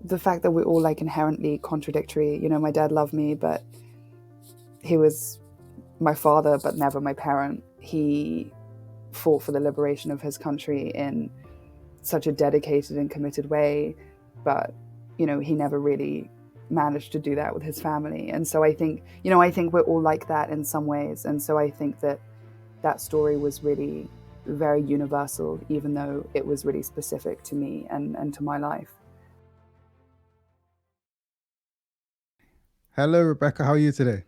the fact that we're all like inherently contradictory. You know, my dad loved me, but he was my father, but never my parent. He fought for the liberation of his country in such a dedicated and committed way, but, you know, he never really managed to do that with his family. And so I think, you know, I think we're all like that in some ways. And so I think that that story was really very universal, even though it was really specific to me and to my life. Hello, Rebecca. How are you today?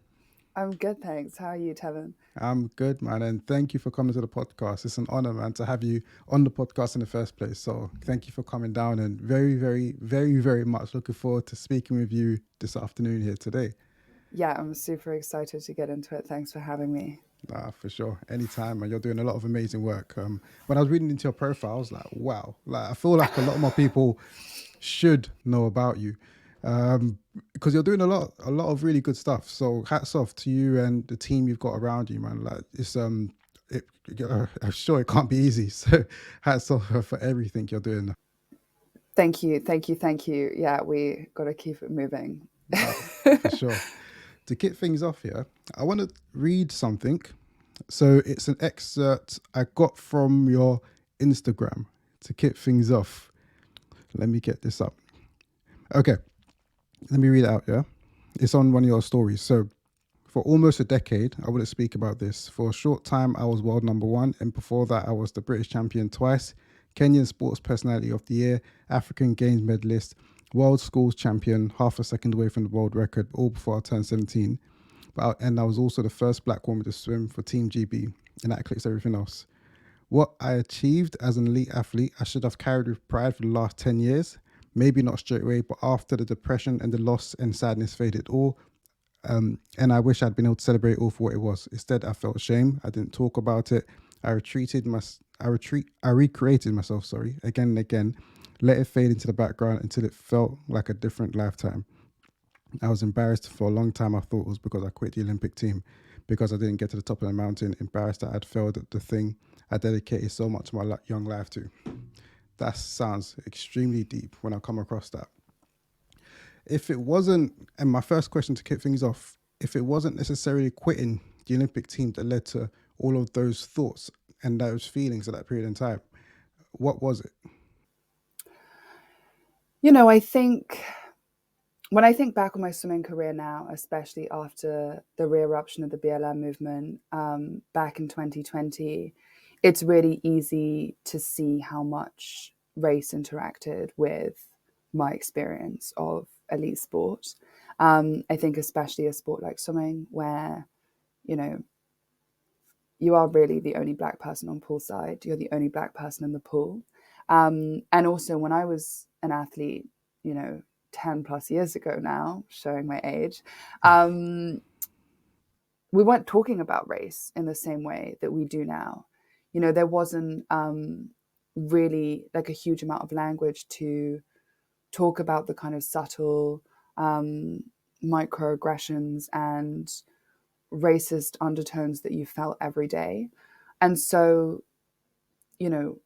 I'm good, thanks. How are you, Tevin? I'm good, man. And thank you for coming to the podcast. It's an honor, man, to have you on the podcast in the first place. So thank you for coming down and very, very, very, very much looking forward to speaking with you this afternoon here today. Yeah, I'm super excited to get into it. Thanks for having me. Nah, for sure. Anytime, and you're doing a lot of amazing work. When I was reading into your profile, I was like, wow. Like, I feel like a lot more people should know about you, because you're doing a lot of really good stuff. So hats off to you and the team you've got around you, man. Like it, I'm sure it can't be easy. So hats off for everything you're doing. Thank you, thank you, thank you. Yeah, we got to keep it moving. For sure. To kick things off here, I want to read something. So it's an excerpt I got from your Instagram to kick things off. Let me get this up. Okay, let me read it out, yeah? It's on one of your stories. So, for almost a decade, I wouldn't speak about this. For a short time, I was world number one, and before that, I was the British champion twice, Kenyan Sports Personality of the Year, African Games medalist, World Schools champion, half a second away from the world record, all before I turned 17. And I was also the first black woman to swim for Team GB, and that clicks everything else. What I achieved as an elite athlete, I should have carried with pride for the last 10 years. Maybe not straight away, but after the depression and the loss and sadness faded all, and I wish I'd been able to celebrate all for what it was. Instead, I felt shame. I didn't talk about it. I recreated myself, again and again, let it fade into the background until it felt like a different lifetime. I was embarrassed for a long time. I thought it was because I quit the Olympic team, because I didn't get to the top of the mountain, embarrassed that I'd failed at the thing I dedicated so much of my young life to. That sounds extremely deep when I come across that. If it wasn't, and my first question to kick things off, if it wasn't necessarily quitting the Olympic team that led to all of those thoughts and those feelings at that period in time, what was it? You know, I think when I think back on my swimming career now, especially after the re-eruption of the BLM movement back in 2020, it's really easy to see how much race interacted with my experience of elite sport. I think especially a sport like swimming, where, you know, you are really the only black person on poolside. You're the only black person in the pool. And also, when I was an athlete, you know, 10 plus years ago now, showing my age, um, we weren't talking about race in the same way that we do now. You know, there wasn't really like a huge amount of language to talk about the kind of subtle microaggressions and racist undertones that you felt every day. And so, you know,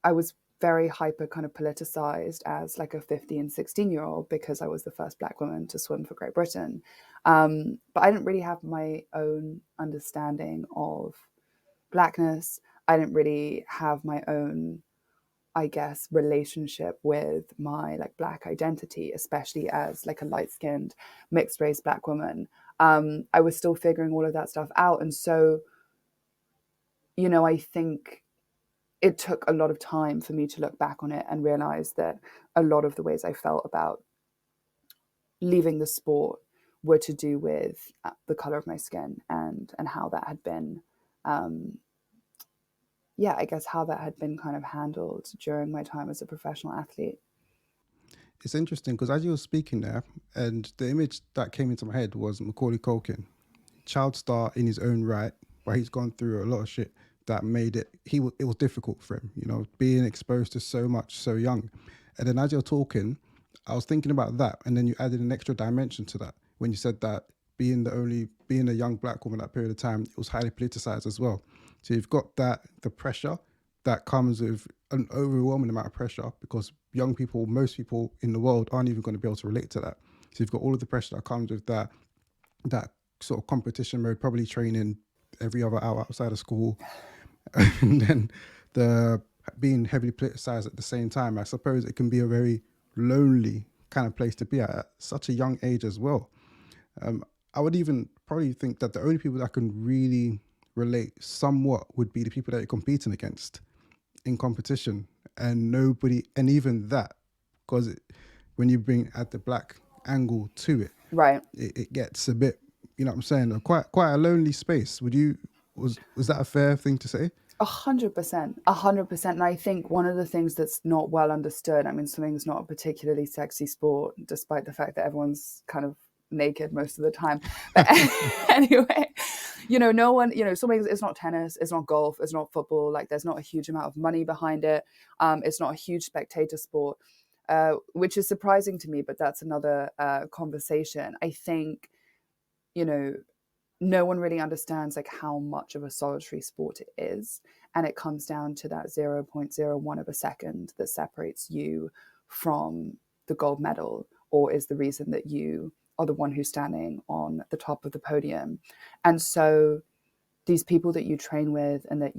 I was very hyper kind of politicized as like a 15 and 16-year-old because I was the first black woman to swim for Great Britain. But I didn't really have my own understanding of blackness. I didn't really have my own, I guess, relationship with my like black identity, especially as like a light-skinned mixed race black woman. I was still figuring all of that stuff out. And so, you know, I think it took a lot of time for me to look back on it and realize that a lot of the ways I felt about leaving the sport were to do with the color of my skin and how that had been, um, yeah, I guess how that had been kind of handled during my time as a professional athlete. It's interesting because as you were speaking there, and the image that came into my head was Macaulay Culkin, child star in his own right, but he's gone through a lot of shit that made it was difficult for him, you know, being exposed to so much so young. And then as you're talking, I was thinking about that, and then you added an extra dimension to that when you said that being a young black woman at that period of time, it was highly politicized as well. So you've got that, the pressure, that comes with an overwhelming amount of pressure because young people, most people in the world aren't even going to be able to relate to that. So you've got all of the pressure that comes with that sort of competition mode, probably training every other hour outside of school, and then the being heavily politicized at the same time. I suppose it can be a very lonely kind of place to be at such a young age as well. I would even probably think that the only people that can really relate somewhat would be the people that you're competing against in competition, and nobody, and even that, because when you bring at the black angle to it, Right. it gets a bit, you know what I'm saying, quite a lonely space. Would you, was that a fair thing to say? 100%, 100%. And I think one of the things that's not well understood, I mean, swimming's not a particularly sexy sport, despite the fact that everyone's kind of naked most of the time. But anyway, no one, swimming is not tennis, it's not golf, it's not football. Like, there's not a huge amount of money behind it. It's not a huge spectator sport, which is surprising to me, but that's another conversation. I think, you know, no one really understands like how much of a solitary sport it is, and it comes down to that 0.01 of a second that separates you from the gold medal, or is the reason that you are the one who's standing on the top of the podium. And so these people that you train with, and that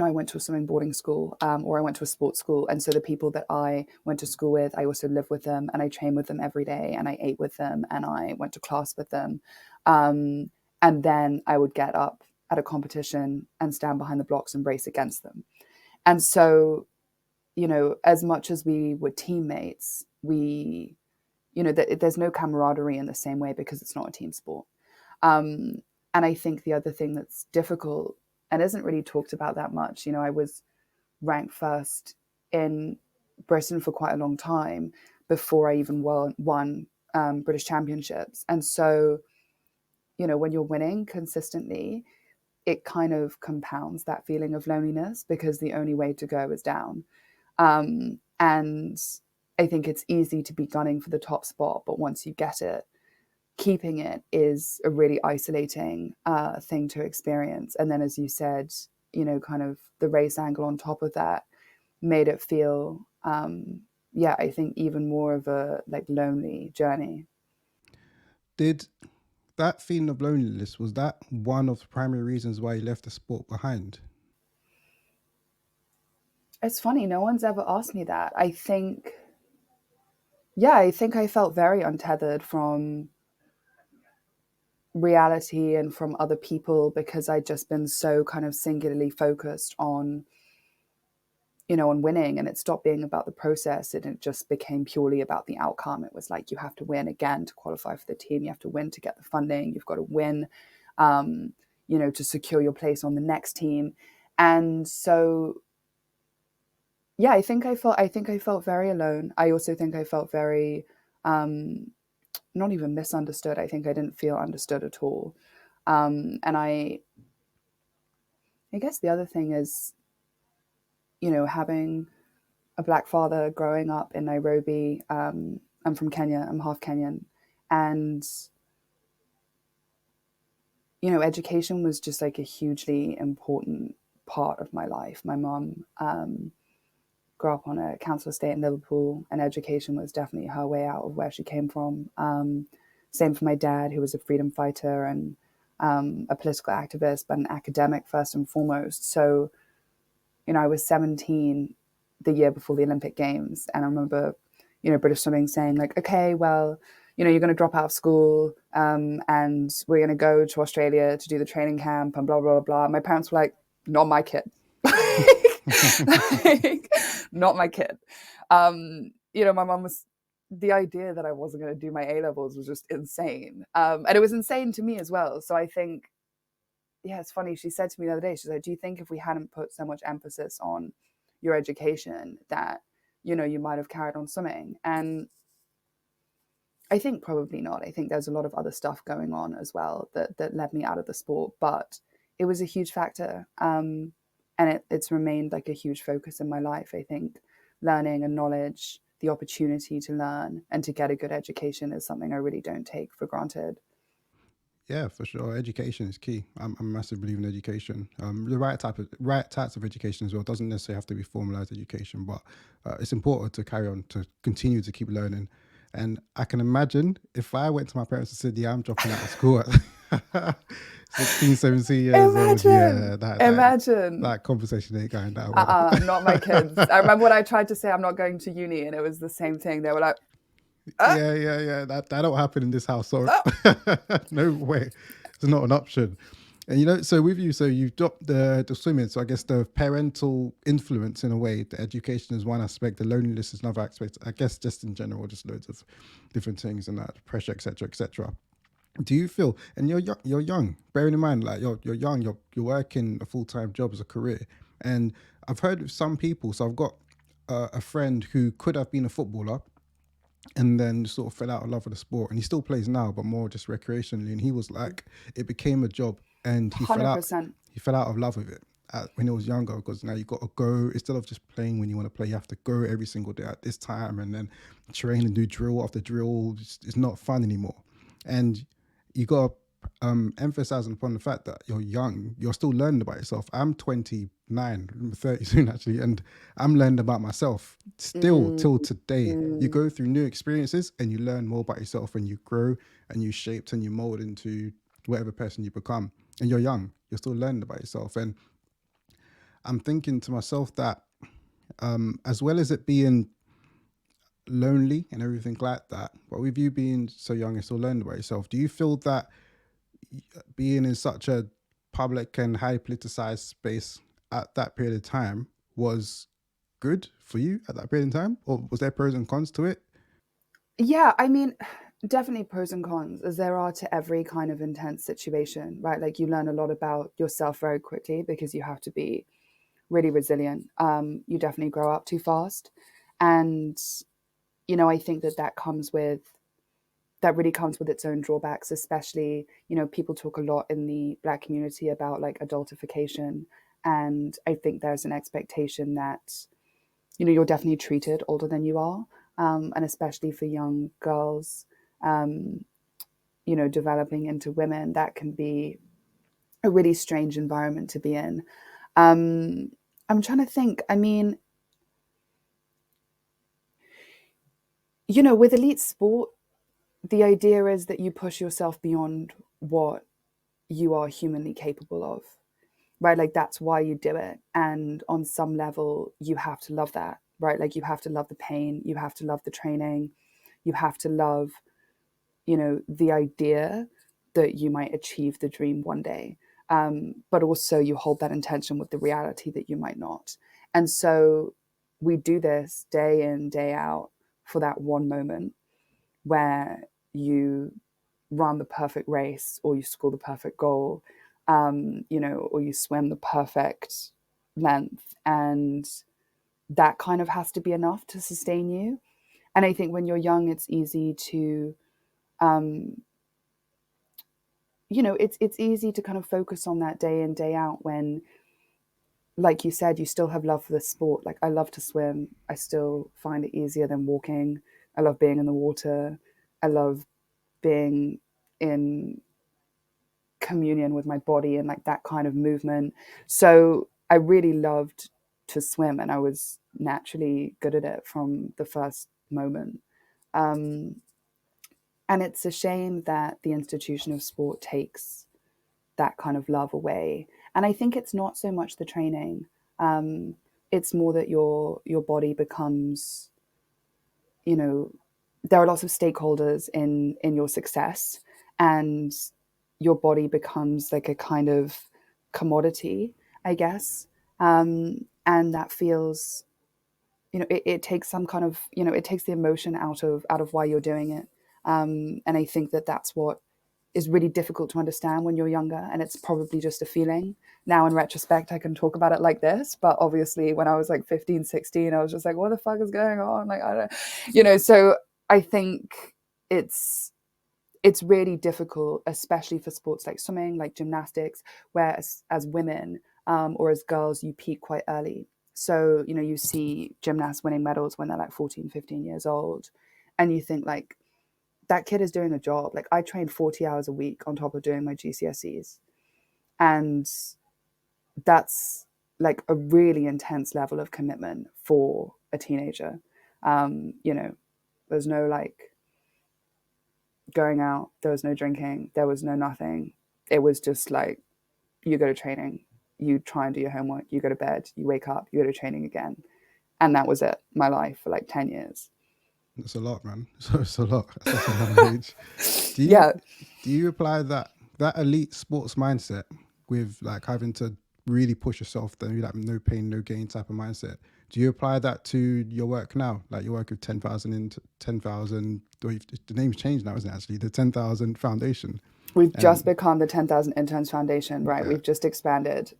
I went to a swimming boarding school, or I went to a sports school. And so the people that I went to school with, I also lived with them, and I trained with them every day, and I ate with them, and I went to class with them. And then I would get up at a competition and stand behind the blocks and race against them. And so, as much as we were teammates, there's no camaraderie in the same way, because it's not a team sport. And I think the other thing that's difficult and isn't really talked about that much, I was ranked first in Britain for quite a long time before I even won British championships. And so, when you're winning consistently, it kind of compounds that feeling of loneliness, because the only way to go is down. And I think it's easy to be gunning for the top spot, but once you get it, keeping it is a really isolating thing to experience. And then, as you said, kind of the race angle on top of that made it feel, I think even more of a like lonely journey. Did that feeling of loneliness, was that one of the primary reasons why you left the sport behind? It's funny, no one's ever asked me that. I think I felt very untethered from reality and from other people, because I'd just been so kind of singularly focused on winning, and it stopped being about the process, and it just became purely about the outcome. It was like, you have to win again to qualify for the team. You have to win to get the funding. You've got to win, to secure your place on the next team. And so, yeah, I think I felt very alone. I also think I felt very, not even misunderstood. I think I didn't feel understood at all. And I guess the other thing is, having a black father growing up in Nairobi. I'm from Kenya. I'm half Kenyan, and education was just like a hugely important part of my life. My mom grew up on a council estate in Liverpool, and education was definitely her way out of where she came from. Same for my dad, who was a freedom fighter and a political activist, but an academic first and foremost. So, I was 17 the year before the Olympic Games, and I remember, British swimming saying like, okay, well, you're going to drop out of school, and we're going to go to Australia to do the training camp and blah, blah, blah. My parents were like, not my kid. Like, not my kid. My mom was, the idea that I wasn't going to do my A levels was just insane. And it was insane to me as well. So I think, yeah, it's funny. She said to me the other day, she's like, do you think if we hadn't put so much emphasis on your education that, you might have carried on swimming? And I think probably not. I think there's a lot of other stuff going on as well that led me out of the sport, but it was a huge factor. And it's remained like a huge focus in my life. I think learning and knowledge, the opportunity to learn and to get a good education is something I really don't take for granted. Yeah, for sure. Education is key. I'm a massive believer in education. The right types of education as well. Doesn't necessarily have to be formalized education, but it's important to carry on to continue to keep learning. And I can imagine if I went to my parents and said, "Yeah, I'm dropping out of school at 16, 17 years old," Imagine, yeah, imagine. that conversation ain't going that well. Not my kids. I remember when I tried to say I'm not going to uni, and it was the same thing. They were like, "Ah, Yeah. That don't happen in this house. So oh." no way. It's not an option. And so with you, so you've dropped the swimming. So I guess the parental influence in a way, the education is one aspect, the loneliness is another aspect. I guess just in general, just loads of different things and that pressure, etc., etc. Do you feel? And you're young. Bearing in mind, like you're young. You're working a full-time job as a career. And I've heard of some people. So I've got a friend who could have been a footballer and then sort of fell out of love with the sport, and he still plays now but more just recreationally, and he was like, it became a job, and 100%. he fell out of love with it when he was younger, because now you got to go, instead of just playing when you want to play, you have to go every single day at this time and then train and do drill after drill. It's not fun anymore, and you got to emphasizing upon the fact that you're young, you're still learning about yourself. I'm 29, I'm 30 soon actually, and I'm learning about myself still Mm, till today. You mm. go through new experiences and you learn more about yourself, and you grow and you shaped and you mold into whatever person you become. And you're young, you're still learning about yourself. And I'm thinking to myself that as well as it being lonely and everything like that, but with you being so young and still learning about yourself, do you feel that being in such a public and high politicized space at that period of time was good for you at that period of time, or was there pros and cons to it? Yeah, I mean, definitely pros and cons, as there are to every kind of intense situation, right? Like you learn a lot about yourself very quickly because you have to be really resilient. You definitely grow up too fast. And, I think that really comes with its own drawbacks, especially, people talk a lot in the Black community about like adultification. And I think there's an expectation that, you're definitely treated older than you are. And especially for young girls, um, developing into women, that can be a really strange environment to be in. Um, I'm trying to think. I mean, with elite sport, the idea is that you push yourself beyond what you are humanly capable of, right? Like that's why you do it. And on some level, you have to love that, right? Like you have to love the pain, you have to love the training, you have to love, the idea that you might achieve the dream one day. But also you hold that intention with the reality that you might not. And so we do this day in, day out for that one moment where you run the perfect race or you score the perfect goal, or you swim the perfect length. And that kind of has to be enough to sustain you. And I think when you're young, it's easy to, um, it's easy to kind of focus on that day in, day out when, like you said, you still have love for the sport. Like I love to swim. I still find it easier than walking. I love being in the water. I love being in communion with my body and like that kind of movement. So I really loved to swim and I was naturally good at it from the first moment. Um, and it's a shame that the institution of sport takes that kind of love away. And I think it's not so much the training. Um, it's more that your body becomes, you know, there are lots of stakeholders in your success, and your body becomes like a kind of commodity, I guess. And that feels, it takes some kind of, it takes the emotion out of why you're doing it. And I think that that's what is really difficult to understand when you're younger, and it's probably just a feeling. Now in retrospect I can talk about it like this, but obviously when I was like 15, 16, I was just like, what the fuck is going on? Like, I don't, so I think it's it's really difficult, especially for sports like swimming, like gymnastics, where as women, or as girls, you peak quite early. So, you see gymnasts winning medals when they're like 14, 15 years old. And you think like, that kid is doing a job. Like I trained 40 hours a week on top of doing my GCSEs. And that's like a really intense level of commitment for a teenager. You know, there's no like going out, there was no drinking, there was no nothing. It was just like you go to training, you try and do your homework, you go to bed, you wake up, you go to training again. And that was it, my life for like 10 years. That's a lot, man. So it's a lot at such a young age. Do you Yeah, do you apply that elite sports mindset with like having to really push yourself, then like no pain, no gain type of mindset? Do you apply that to your work now? Like your work with 10,000 into 10,000, the name's changed now, isn't it? Actually, the 10,000 Foundation. we've just And become the 10,000 Interns Foundation, right? yeah, We've just expanded.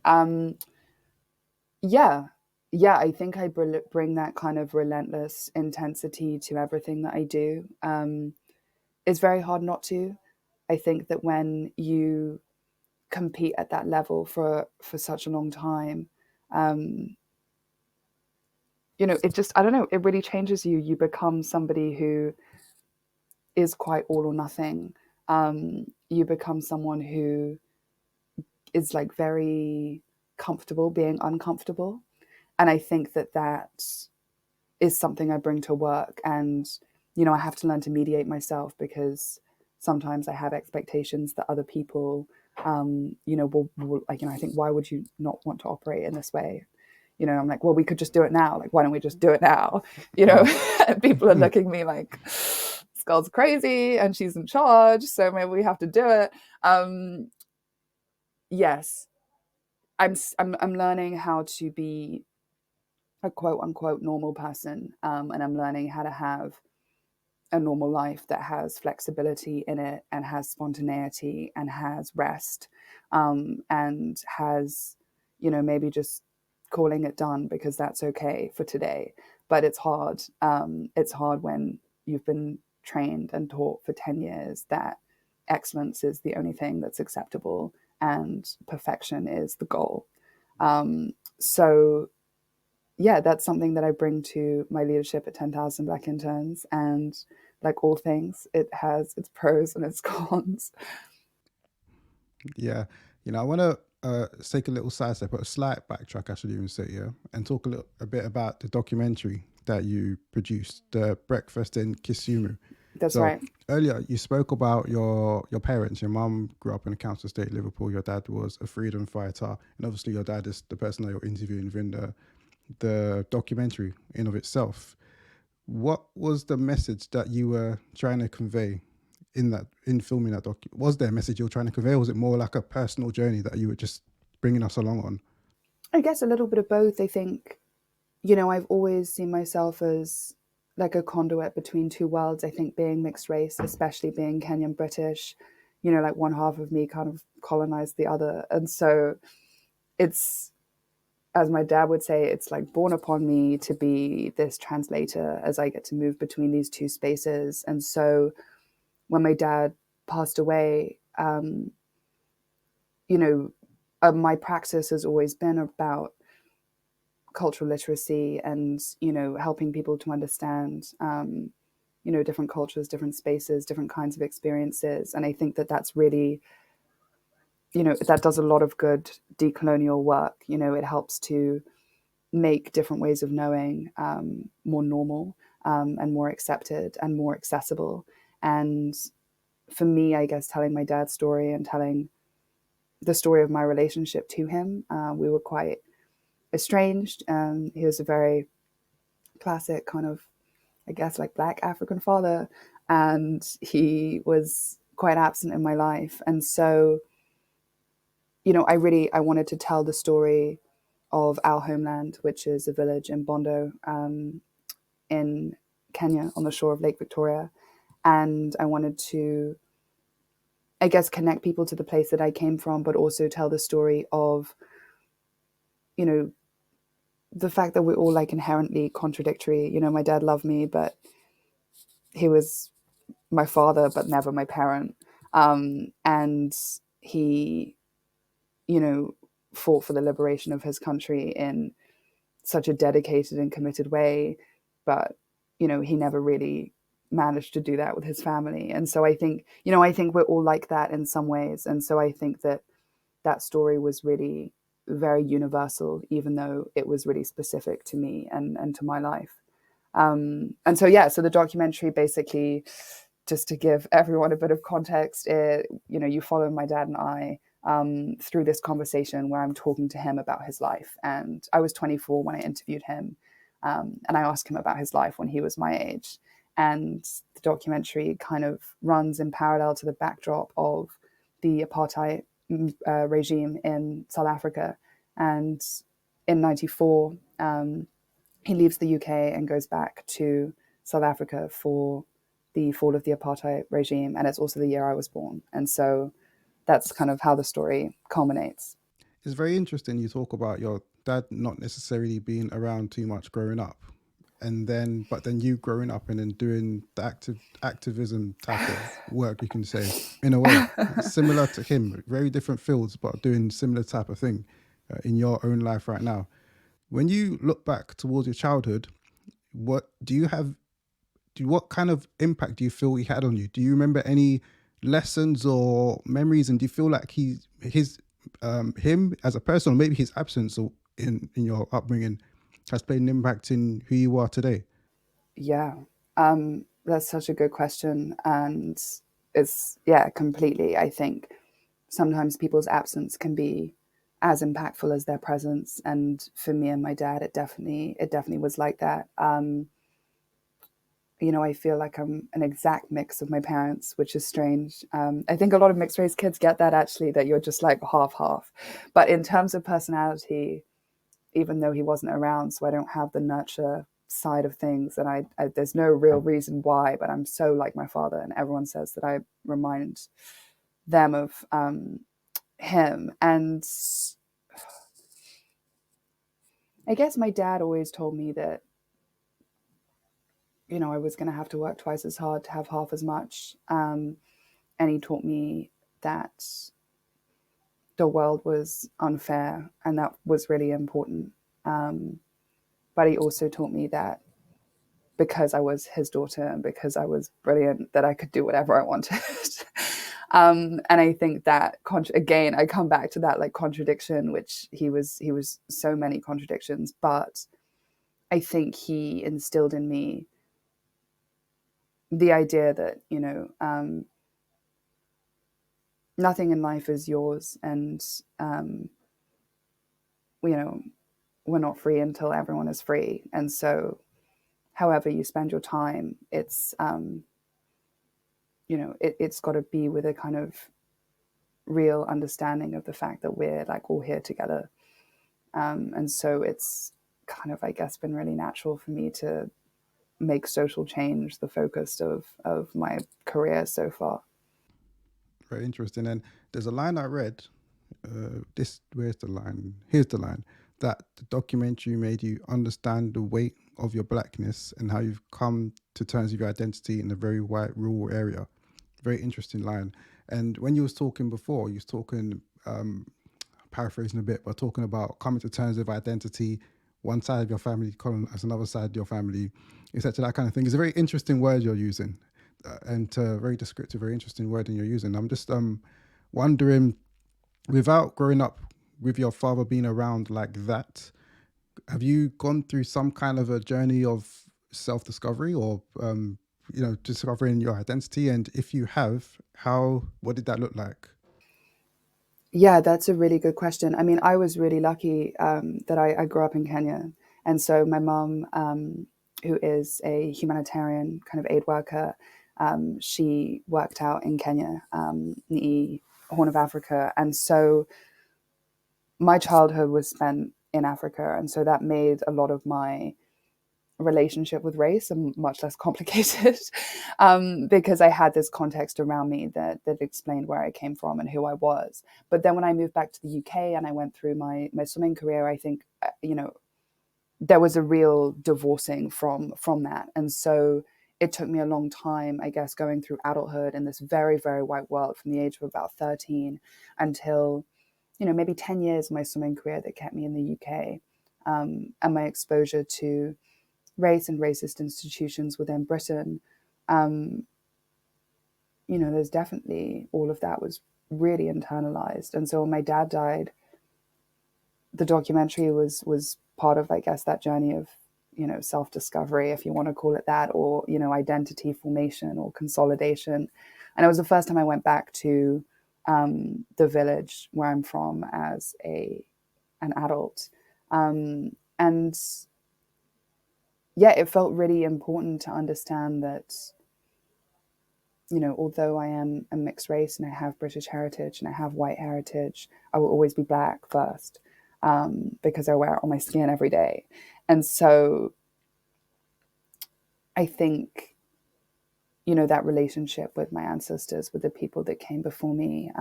Yeah, yeah, I think I bring that kind of relentless intensity to everything that I do. It's very hard not to. I think that when you compete at that level for such a long time, um, you know, it just, I don't know, it really changes you. You become somebody who is quite all or nothing. You become someone who is like very comfortable being uncomfortable. And I think that that is something I bring to work. And, you know, I have to learn to mediate myself because sometimes I have expectations that other people, you know, will like, you know, I think, why would you not want to operate in this way? You know, I'm like, well, we could just do it now. Like, why don't we just do it now? You know, people are looking at me like, this girl's crazy and she's in charge. So maybe we have to do it. Yes, I'm learning how to be a quote unquote normal person, and I'm learning how to have a normal life that has flexibility in it and has spontaneity and has rest, and has, you know, maybe just calling it done because that's okay for today. But it's hard. It's hard when you've been trained and taught for 10 years that excellence is the only thing that's acceptable and perfection is the goal. So yeah, that's something that I bring to my leadership at 10,000 Black Interns. And like all things, it has its pros and its cons. yeah. I want to take a little side step, but a slight backtrack, I should even say, yeah, and talk a bit about the documentary that you produced, the Breakfast in Kisumu. That's So right. earlier you spoke about your parents. Your mum grew up in a council estate, Liverpool. Your dad was a freedom fighter, and obviously your dad is the person that you're interviewing within the documentary in of itself. What was the message that you were trying to convey in filming that doc? Was there a message you were trying to convey, or was it more like a personal journey that you were just bringing us along on? I guess a little bit of both. I think, you know, I've always seen myself as like a conduit between two worlds. I think being mixed race, especially being Kenyan British, you know, like one half of me kind of colonized the other. And so it's, as my dad would say, it's like born upon me to be this translator as I get to move between these two spaces. And so when my dad passed away, you know, my praxis has always been about cultural literacy and, you know, helping people to understand, you know, different cultures, different spaces, different kinds of experiences. And I think that that's really, you know, that does a lot of good decolonial work. You know, it helps to make different ways of knowing more normal, and more accepted and more accessible. And for me, I guess telling my dad's story and telling the story of my relationship to him, we were quite estranged. He was a very classic kind of, I guess, like Black African father, and he was quite absent in my life. And so, you know, I wanted to tell the story of our homeland, which is a village in Bondo, in Kenya on the shore of Lake Victoria. And I wanted to, I guess, connect people to the place that I came from, but also tell the story of, you know, the fact that we're all like inherently contradictory. You know, my dad loved me, but he was my father, but never my parent. And he, you know, fought for the liberation of his country in such a dedicated and committed way. But, you know, he never really managed to do that with his family. And so I think, I think we're all like that in some ways. And so I think that that story was really very universal, even though it was really specific to me and to my life. And so, yeah, so the documentary basically, just to give everyone a bit of context, you follow my dad and I through this conversation where I'm talking to him about his life. And I was 24 when I interviewed him. And I asked him about his life when he was my age. And the documentary kind of runs in parallel to the backdrop of the apartheid regime in South Africa. And in 94, he leaves the UK and goes back to South Africa for the fall of the apartheid regime. And it's also the year I was born. And so that's kind of how the story culminates. It's very interesting you talk about your dad not necessarily being around too much growing up, and then but then you growing up and then doing the activism type of work, you can say, in a way similar to him, very different fields but doing similar type of thing in your own life right now. When you look back towards your childhood, what do you have what kind of impact do you feel he had on you? Do you remember any lessons or memories, and do you feel like him as a person, or maybe his absence or in your upbringing, has played an impact in who you are today? Yeah, that's such a good question. And it's, yeah, completely. I think sometimes people's absence can be as impactful as their presence. And for me and my dad, it definitely was like that. I feel like I'm an exact mix of my parents, which is strange. I think a lot of mixed race kids get that, actually, that you're just like half half. But in terms of personality, even though he wasn't around, so I don't have the nurture side of things, and I there's no real reason why, but I'm so like my father, and everyone says that I remind them of him. And I guess my dad always told me that I was going to have to work twice as hard to have half as much. And he taught me that the world was unfair, and that was really important. Um, but he also taught me that because I was his daughter and because I was brilliant, that I could do whatever I wanted. And I think that again, I come back to that like contradiction, which he was so many contradictions, but I think he instilled in me the idea that nothing in life is yours, and you know we're not free until everyone is free. And so however you spend your time, it's got to be with a kind of real understanding of the fact that we're like all here together. And so it's kind of, I guess, been really natural for me to make social change the focus of my career so far. Very interesting. And there's a line I read. Where's the line? Here's the line, that the documentary made you understand the weight of your blackness and how you've come to terms with your identity in a very white rural area. Very interesting line. And when you was talking before, you was talking, paraphrasing a bit, but talking about coming to terms with identity, one side of your family as another side of your family, etc. That kind of thing. It's a very interesting word you're using, and very descriptive, very interesting word you're using. I'm just wondering, without growing up with your father being around like that, have you gone through some kind of a journey of self-discovery, or discovering your identity? And if you have, what did that look like? Yeah, that's a really good question. I mean, I was really lucky that I grew up in Kenya. And so my mom, who is a humanitarian kind of aid worker, she worked out in Kenya, the Horn of Africa. And so my childhood was spent in Africa. And so that made a lot of my relationship with race much less complicated, because I had this context around me that explained where I came from and who I was. But then when I moved back to the UK and I went through my swimming career, I think there was a real divorcing from that. And so it took me a long time, I guess, going through adulthood in this very, very white world from the age of about 13 until maybe 10 years of my swimming career that kept me in the UK, and my exposure to race and racist institutions within Britain there's definitely all of that was really internalized. And so when my dad died, the documentary was part of, I guess, that journey of, self-discovery, if you want to call it that, or, identity formation or consolidation. And it was the first time I went back to the village where I'm from as an adult. And yeah, it felt really important to understand that, although I am a mixed race and I have British heritage and I have white heritage, I will always be Black first, because I wear it on my skin every day. And so I think, that relationship with my ancestors, with the people that came before me,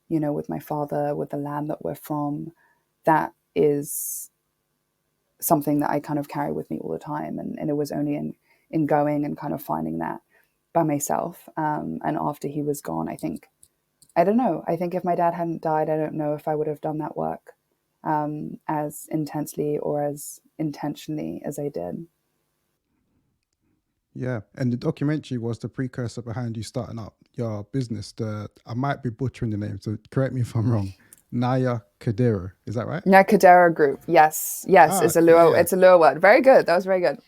with my father, with the land that we're from, that is something that I kind of carry with me all the time. And it was only in going and kind of finding that by myself. And after he was gone, I don't know. I think if my dad hadn't died, I don't know if I would have done that work as intensely or as intentionally as I did. Yeah, and the documentary was the precursor behind you starting up your business. I might be butchering the name, so correct me if I'm wrong. Nyar K'Odero, is that right? Nyar K'Odero Group. Yes, yes, Ah, it's a yeah, Luo. yeah. It's a Luo word. Very good. That was very good.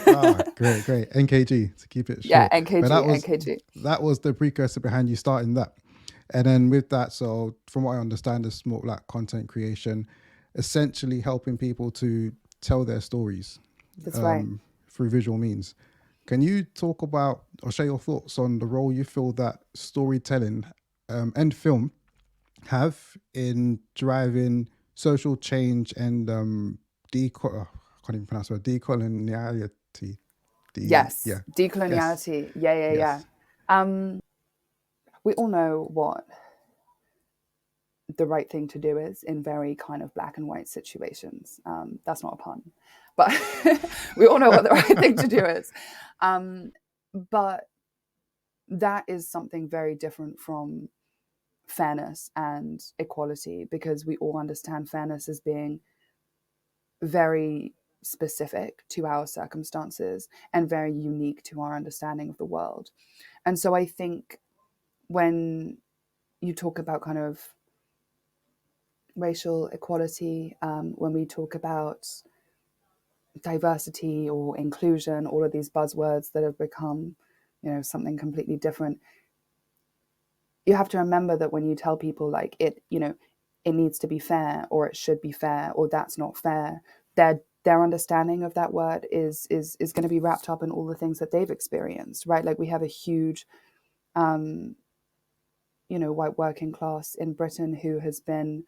Ah, great, great. NKG to keep it Yeah, short. But NKG, NKG. that was the precursor behind you starting that. And then with that, so from what I understand, it's more like content creation, essentially helping people to tell their stories That's right. through visual means. Can you talk about or share your thoughts on the role you feel that storytelling and film have in driving social change and I can't even pronounce it, decoloniality. Yes, Yes, decoloniality. Yeah, yeah, yeah. yes, We all know what the right thing to do is in very kind of black and white situations. That's not a pun, but we all know what the right thing to do is. But that is something very different from fairness and equality, because we all understand fairness as being very specific to our circumstances and very unique to our understanding of the world. And so I think when you talk about kind of racial equality, when we talk about diversity or inclusion, all of these buzzwords that have become, something completely different, you have to remember that when you tell people like it needs to be fair, or it should be fair, or that's not fair, their understanding of that word is going to be wrapped up in all the things that they've experienced, right? Like we have a huge white working class in Britain who has been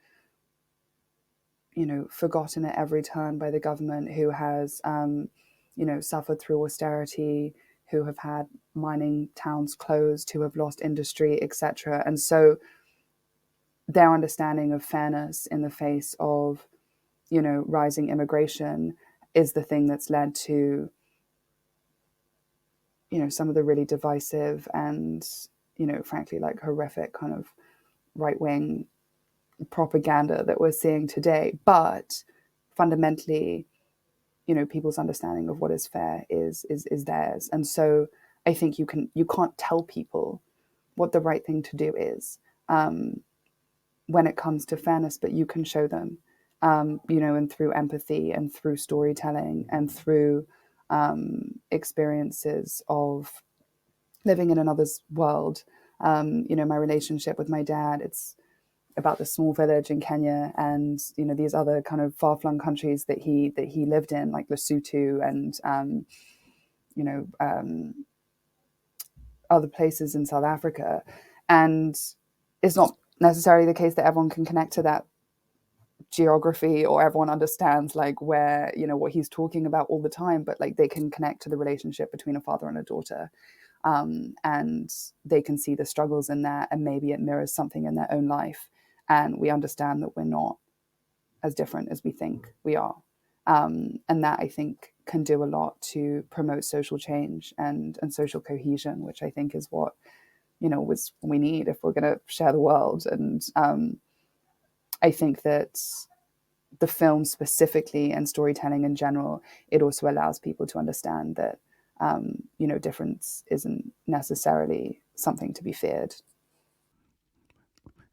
forgotten at every turn by the government, who has suffered through austerity, who have had mining towns closed, who have lost industry, etc. And so their understanding of fairness in the face of rising immigration is the thing that's led to some of the really divisive and frankly like horrific kind of right-wing propaganda that we're seeing today. But fundamentally, people's understanding of what is fair is theirs. And so I think you can't tell people what the right thing to do is when it comes to fairness, but you can show them, and through empathy and through storytelling and through experiences of living in another's world. My relationship with my dad, it's about the small village in Kenya and these other kind of far-flung countries that he lived in, like Lesotho and you know um, other places in South Africa. And it's not necessarily the case that everyone can connect to that geography or everyone understands like where what he's talking about all the time, but like they can connect to the relationship between a father and a daughter, and they can see the struggles in that, and maybe it mirrors something in their own life, and we understand that we're not as different as we think we are. And that I think can do a lot to promote social change and social cohesion, which I think is what was we need if we're going to share the world. And I think that the film specifically and storytelling in general, it also allows people to understand that difference isn't necessarily something to be feared.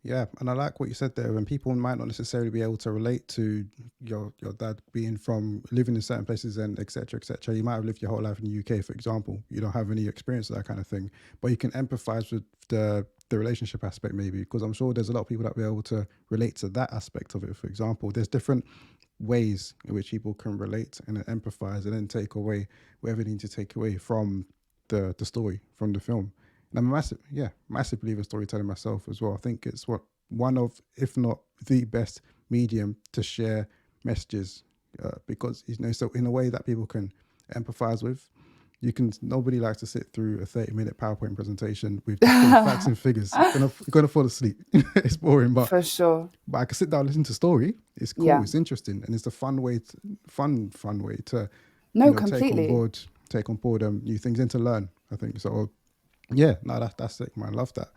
Yeah, and I like what you said there. When people might not necessarily be able to relate to your dad being from living in certain places and etc. etc. You might have lived your whole life in the UK, for example. You don't have any experience of that kind of thing, but you can empathise with the relationship aspect maybe, because I'm sure there's a lot of people that will be able to relate to that aspect of it. For example, there's different ways in which people can relate and then empathise and then take away whatever they need to take away from the story, from the film. And I'm a massive believer in storytelling myself as well. I think it's one of, if not the best medium to share messages, because so in a way that people can empathize with. Nobody likes to sit through a 30-minute PowerPoint presentation with just facts and figures. You're gonna fall asleep. It's boring, but For sure. I can sit down and listen to story. It's cool. Yeah. It's interesting, and it's a fun way to No, take on completely. board new things and to learn. I think so. Yeah, no, that's it, man. Love that.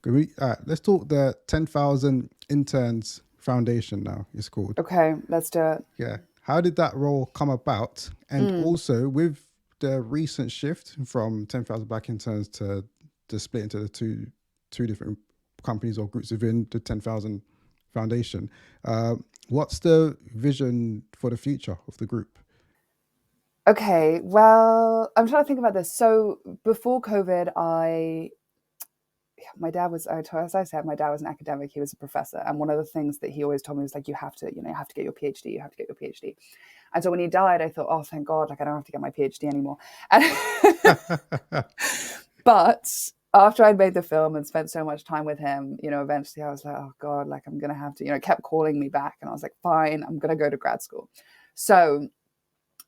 All right, let's talk the 10,000 Interns Foundation now, it's called. Okay, let's do it. Yeah. How did that role come about? And also with the recent shift from 10,000 Black Interns to split into the two different companies or groups within the 10,000 Foundation, what's the vision for the future of the group? Okay, well, I'm trying to think about this. So before COVID, my dad was, as I said, my dad was an academic. He was a professor, and one of the things that he always told me was like, you have to get your PhD. You have to get your PhD. And so when he died, I thought, oh, thank God, like I don't have to get my PhD anymore. But after I'd made the film and spent so much time with him, eventually I was like, oh God, like I'm gonna have to, it kept calling me back, and I was like, fine, I'm gonna go to grad school. So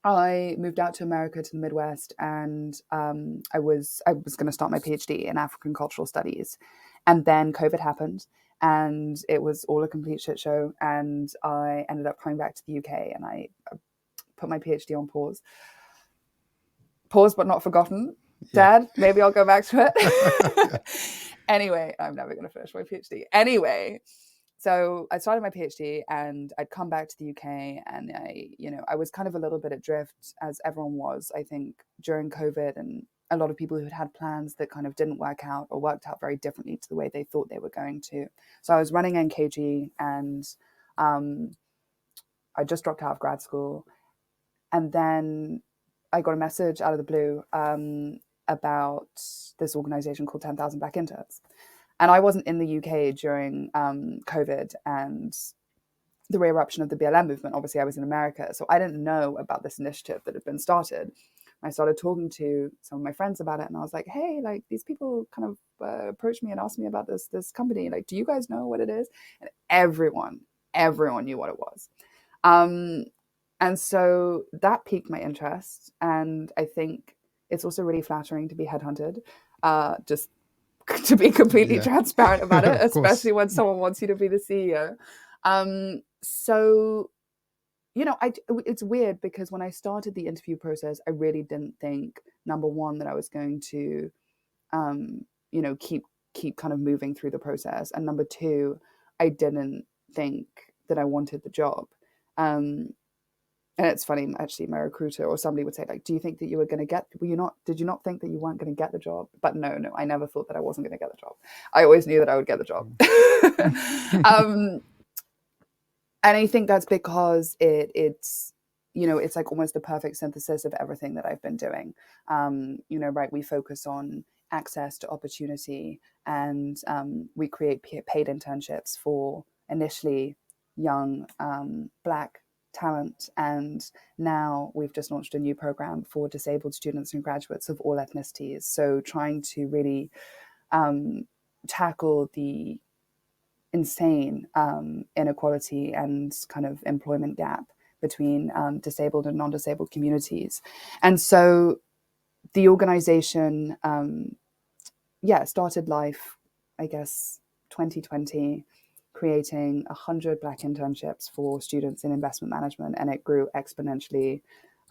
I moved out to America, to the Midwest, and I was going to start my PhD in African cultural studies, and then COVID happened, and it was all a complete shit show. And I ended up coming back to the UK, and I put my PhD on pause, but not forgotten. Yeah. Dad, maybe I'll go back to it. Anyway, I'm never going to finish my PhD. Anyway, so I started my PhD and I'd come back to the UK, and I was kind of a little bit adrift, as everyone was, I think, during COVID, and a lot of people who had plans that kind of didn't work out or worked out very differently to the way they thought they were going to. So I was running NKG, and I just dropped out of grad school, and then I got a message out of the blue about this organization called 10,000 Black Interns. And I wasn't in the UK during COVID and the re-eruption of the BLM movement. Obviously, I was in America, so I didn't know about this initiative that had been started. I started talking to some of my friends about it, and I was like, hey, like these people kind of approached me and asked me about this company. Like, do you guys know what it is? And everyone knew what it was. And so that piqued my interest. And I think it's also really flattering to be headhunted, just to be completely transparent about it, especially when someone wants you to be the CEO. So, it's weird because when I started the interview process, I really didn't think, number one, that I was going to, keep kind of moving through the process. And number two, I didn't think that I wanted the job. And it's funny, actually, my recruiter or somebody would say, like, do you think that you were going to did you not think that you weren't going to get the job? But no, I never thought that I wasn't going to get the job. I always knew that I would get the job. And I think that's because it's like almost the perfect synthesis of everything that I've been doing. Right, we focus on access to opportunity, and we create paid internships for initially young Black talent, and now we've just launched a new program for disabled students and graduates of all ethnicities, so trying to really tackle the insane inequality and kind of employment gap between disabled and non-disabled communities. And so the organization started life, I guess, 2020, creating 100 Black internships for students in investment management, and it grew exponentially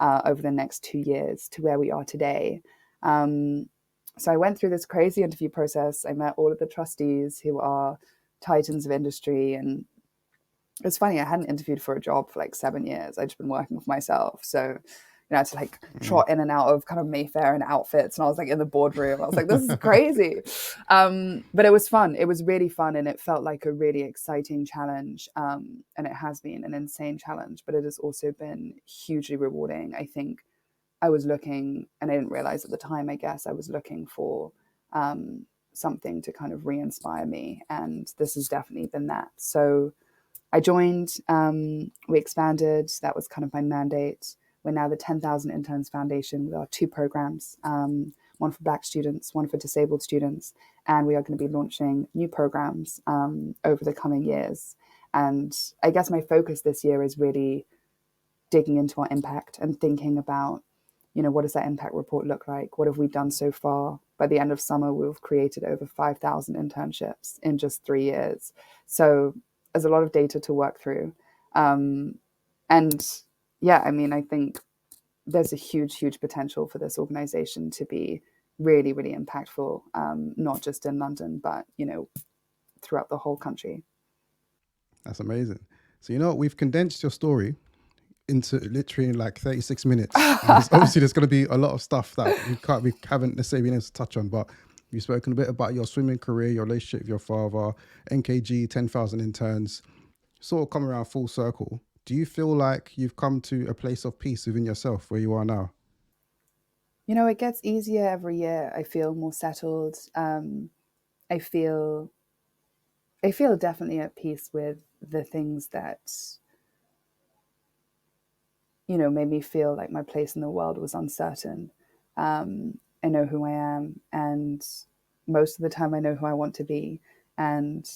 over the next 2 years to where we are today. So I went through this crazy interview process. I met all of the trustees who are titans of industry, and it's funny, I hadn't interviewed for a job for like 7 years. I'd just been working for myself. So, I had to like trot in and out of kind of Mayfair and outfits, and I was like in the boardroom. I was like, this is crazy. But it was fun. It was really fun, and it felt like a really exciting challenge. And it has been an insane challenge, but it has also been hugely rewarding. I think I was looking, and I didn't realize at the time, I guess I was looking for something to kind of re-inspire me, and this has definitely been that. So I joined, we expanded, that was kind of my mandate. We're now the 10,000 Interns Foundation with our 2 programs, one for Black students, one for disabled students, and we are going to be launching new programs over the coming years. And I guess my focus this year is really digging into our impact and thinking about, what does that impact report look like? What have we done so far? By the end of summer, we've created over 5,000 internships in just 3 years. So there's a lot of data to work through. And yeah, I mean, I think there's a huge potential for this organization to be really, really impactful, not just in London, but, throughout the whole country. That's amazing. So, we've condensed your story into literally like 36 minutes. And there's going to be a lot of stuff that we haven't necessarily been able to touch on, but you've spoken a bit about your swimming career, your relationship with your father, NKG, 10,000 interns, sort of come around full circle. Do you feel like you've come to a place of peace within yourself where you are now? It gets easier every year. I feel more settled. I feel definitely at peace with the things that, made me feel like my place in the world was uncertain. I know who I am, and most of the time I know who I want to be. And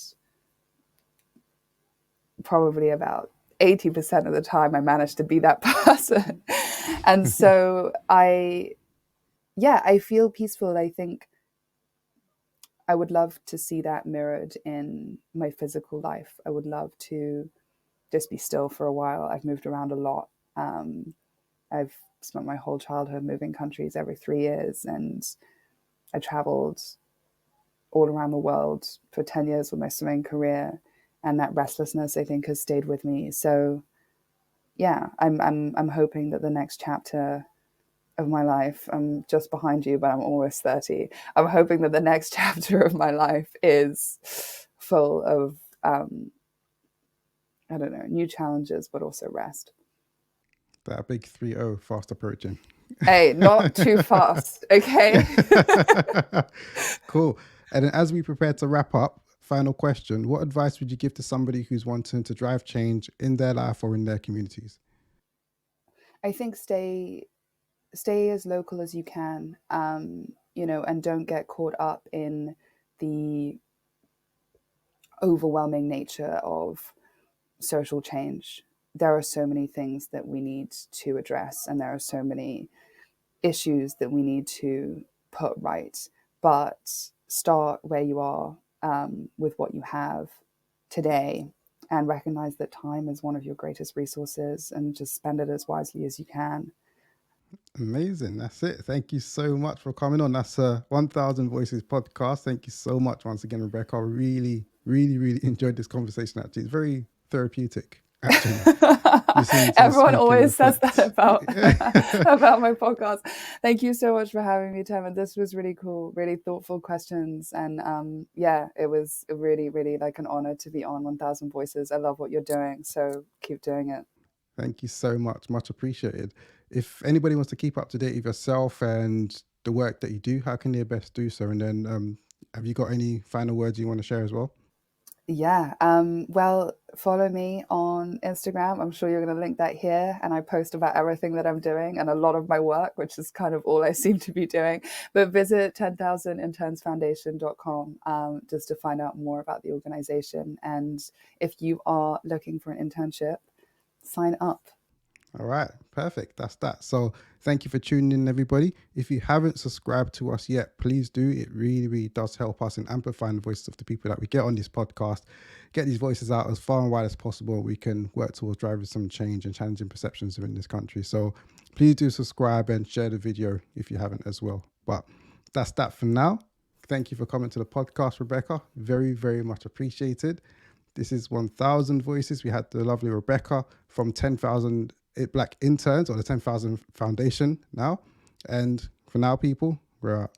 probably about 80% of the time I manage to be that person. And so I feel peaceful. I think I would love to see that mirrored in my physical life. I would love to just be still for a while. I've moved around a lot. I've spent my whole childhood moving countries every 3 years, and I traveled all around the world for 10 years with my swimming career, and that restlessness, I think, has stayed with me. So yeah, I'm hoping that the next chapter of my life, I'm just behind you, but I'm almost 30. I'm hoping that the next chapter of my life is full of, I don't know, new challenges, but also rest. That big 3-0 fast approaching. Hey, not too fast, okay? Cool. And then as we prepare to wrap up, final question, what advice would you give to somebody who's wanting to drive change in their life or in their communities? I think stay as local as you can, and don't get caught up in the overwhelming nature of social change. There are so many things that we need to address, and there are so many issues that we need to put right. But start where you are, with what you have today, and recognize that time is one of your greatest resources, and just spend it as wisely as you can. Amazing. That's it. Thank you so much for coming on. That's a 1000 Voices podcast. Thank you so much once again, Rebecca. I really, really, really enjoyed this conversation. Actually, it's very therapeutic. Actually, Everyone always says that about about my podcast. Thank you so much for having me, Tim. And this was really cool, really thoughtful questions. And it was really, really like an honor to be on 1000 Voices. I love what you're doing, so keep doing it. Thank you so much. Much appreciated. If anybody wants to keep up to date with yourself and the work that you do, how can they best do so? And then have you got any final words you want to share as well? Yeah. Well, follow me on Instagram. I'm sure you're going to link that here. And I post about everything that I'm doing and a lot of my work, which is kind of all I seem to be doing. But visit 10,000internsfoundation.com just to find out more about the organization. And if you are looking for an internship, sign up. All right, perfect. That's that. So thank you for tuning in, everybody. If you haven't subscribed to us yet, please do. It really, really does help us in amplifying the voices of the people that we get on this podcast. Get these voices out as far and wide as possible. We can work towards driving some change and challenging perceptions within this country. So please do subscribe and share the video if you haven't as well. But that's that for now. Thank you for coming to the podcast, Rebecca. Very, very much appreciated. This is 1000 Voices. We had the lovely Rebecca from 10,000 Black Interns or the 10,000 Foundation now. And for now, people, we're out.